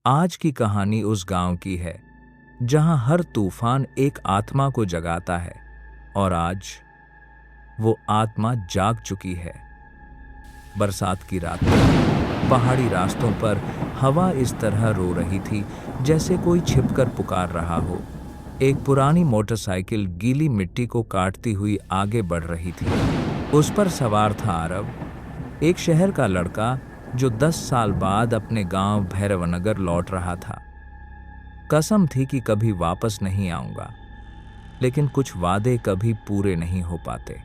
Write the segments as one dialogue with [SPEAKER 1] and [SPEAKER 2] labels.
[SPEAKER 1] आज की कहानी उस गांव की है जहां हर तूफान एक आत्मा को जगाता है और आज वो आत्मा जाग चुकी है। बरसात की रात में पहाड़ी रास्तों पर हवा इस तरह रो रही थी जैसे कोई छिपकर पुकार रहा हो। एक पुरानी मोटरसाइकिल गीली मिट्टी को काटती हुई आगे बढ़ रही थी। उस पर सवार था आरव, एक शहर का लड़का जो 10 साल बाद अपने गांव भैरवनगर लौट रहा था। कसम थी कि कभी वापस नहीं आऊंगा, लेकिन कुछ वादे कभी पूरे नहीं हो पाते।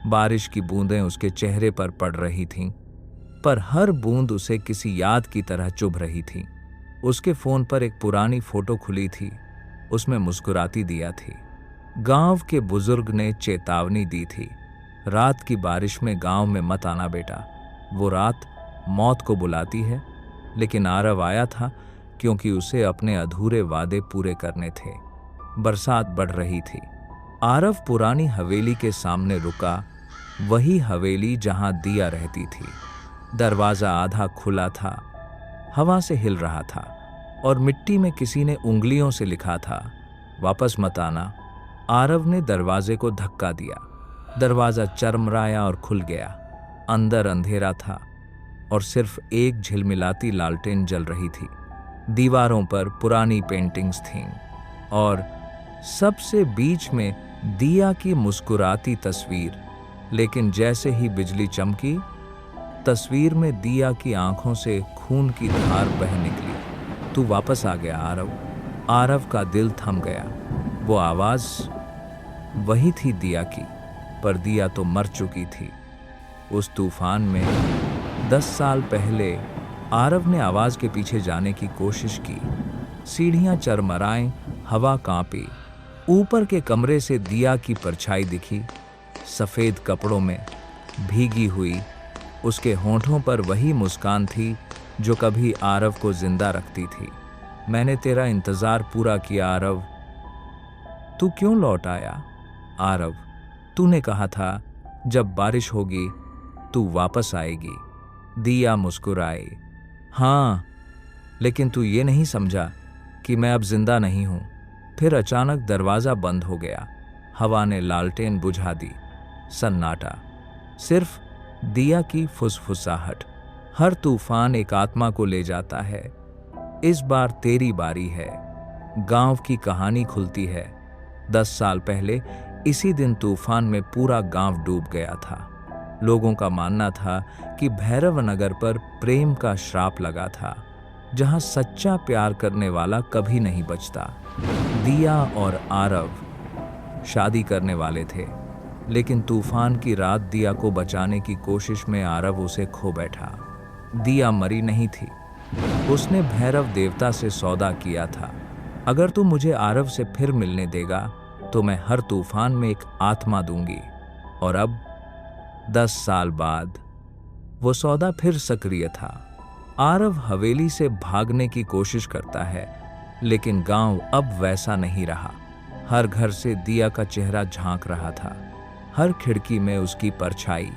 [SPEAKER 1] बारिश की बूंदें उसके चेहरे पर पड़ रही थीं, पर हर बूंद उसे किसी याद की तरह चुभ रही थी। उसके फोन पर एक पुरानी फोटो खुली थी, उसमें मुस्कुराती दिया थी। गांव के बुजुर्ग ने चेतावनी दी थी, रात की बारिश में गांव में मत आना बेटा, वो रात मौत को बुलाती है। लेकिन आरव आया था क्योंकि उसे अपने अधूरे वादे पूरे करने थे। बरसात बढ़ रही थी। आरव पुरानी हवेली के सामने रुका, वही हवेली जहां दिया रहती थी। दरवाजा आधा खुला था, हवा से हिल रहा था और मिट्टी में किसी ने उंगलियों से लिखा था, वापस मत आना। आरव ने दरवाजे को धक्का दिया। दरवाजा चरमराया और खुल गया। अंदर अंधेरा था और सिर्फ एक झिलमिलाती लालटेन जल रही थी। दीवारों पर पुरानी पेंटिंग्स थीं और सबसे बीच में दिया की मुस्कुराती तस्वीर। लेकिन जैसे ही बिजली चमकी, तस्वीर में दिया की आंखों से खून की धार बह निकली। तू वापस आ गया आरव। आरव का दिल थम गया। वो आवाज वही थी दिया की, पर दिया तो मर चुकी थी। उस तूफान में 10 साल पहले आरव ने आवाज के पीछे जाने की कोशिश की। सीढ़ियां चरमराएं, हवा कांपी। ऊपर के कमरे से दिया की परछाई दिखी, सफेद कपड़ों में भीगी हुई। उसके होंठों पर वही मुस्कान थी जो कभी आरव को जिंदा रखती थी। मैंने तेरा इंतजार पूरा किया आरव, तू क्यों लौट आया? आरव, तूने कहा था जब बारिश होगी तू वापस आएगी। दिया मुस्कुराई। हाँ, लेकिन तू ये नहीं समझा कि मैं अब जिंदा नहीं हूं। फिर अचानक दरवाजा बंद हो गया। हवा ने लालटेन बुझा दी। सन्नाटा, सिर्फ दिया की फुसफुसाहट। हर तूफान एक आत्मा को ले जाता है। इस बार तेरी बारी है। गांव की कहानी खुलती है। 10 साल पहले इसी दिन तूफान में पूरा गांव डूब गया था। लोगों का मानना था कि भैरवनगर पर प्रेम का श्राप लगा था, जहां सच्चा प्यार करने वाला कभी नहीं बचता। दिया और आरव शादी करने वाले थे, लेकिन तूफान की रात दिया को बचाने की कोशिश में आरव उसे खो बैठा। दिया मरी नहीं थी, उसने भैरव देवता से सौदा किया था, अगर तू मुझे आरव से फिर मिलने देगा तो मैं हर तूफान में एक आत्मा दूंगी। और अब 10 साल बाद वो सौदा फिर सक्रिय था। आरव हवेली से भागने की कोशिश करता है, लेकिन गांव अब वैसा नहीं रहा। हर घर से दिया का चेहरा झांक रहा था, हर खिड़की में उसकी परछाई,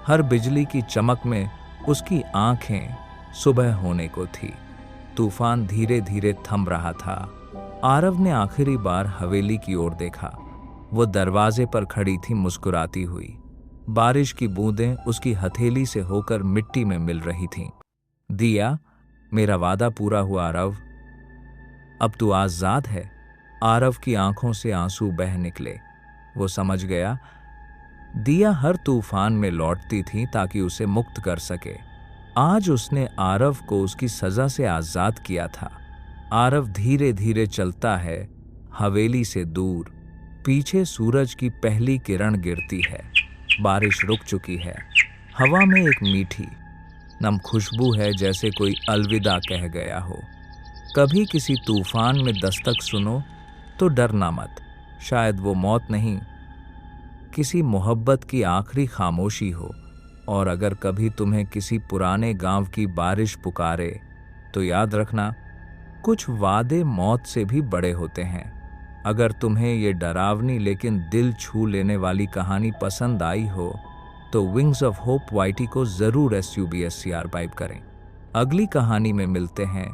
[SPEAKER 1] हर बिजली की चमक में उसकी आंखें सुबह होने को थी। तूफान धीरे धीरे थम रहा था। आरव ने आखिरी बार हवेली की ओर देखा। वो दरवाजे पर खड़ी थी, मुस्कुराती हुई। बारिश की बूंदें उसकी हथेली से होकर मिट्टी में मिल रही थीं। दिया, मेरा वादा पूरा हुआ आरव, अब तू आजाद है। आरव की आंखों से आंसू बह निकले। वो समझ गया, दिया हर तूफान में लौटती थी ताकि उसे मुक्त कर सके। आज उसने आरव को उसकी सजा से आजाद किया था। आरव धीरे धीरे चलता है, हवेली से दूर। पीछे सूरज की पहली किरण गिरती है। बारिश रुक चुकी है। हवा में एक मीठी नम खुशबू है, जैसे कोई अलविदा कह गया हो। कभी किसी तूफान में दस्तक सुनो तो डरना मत, शायद वो मौत नहीं, किसी मोहब्बत की आखिरी खामोशी हो। और अगर कभी तुम्हें किसी पुराने गांव की बारिश पुकारे तो याद रखना, कुछ वादे मौत से भी बड़े होते हैं। अगर तुम्हें ये डरावनी लेकिन दिल छू लेने वाली कहानी पसंद आई हो तो विंग्स ऑफ होप YT को ज़रूर SUBSCR करें। अगली कहानी में मिलते हैं।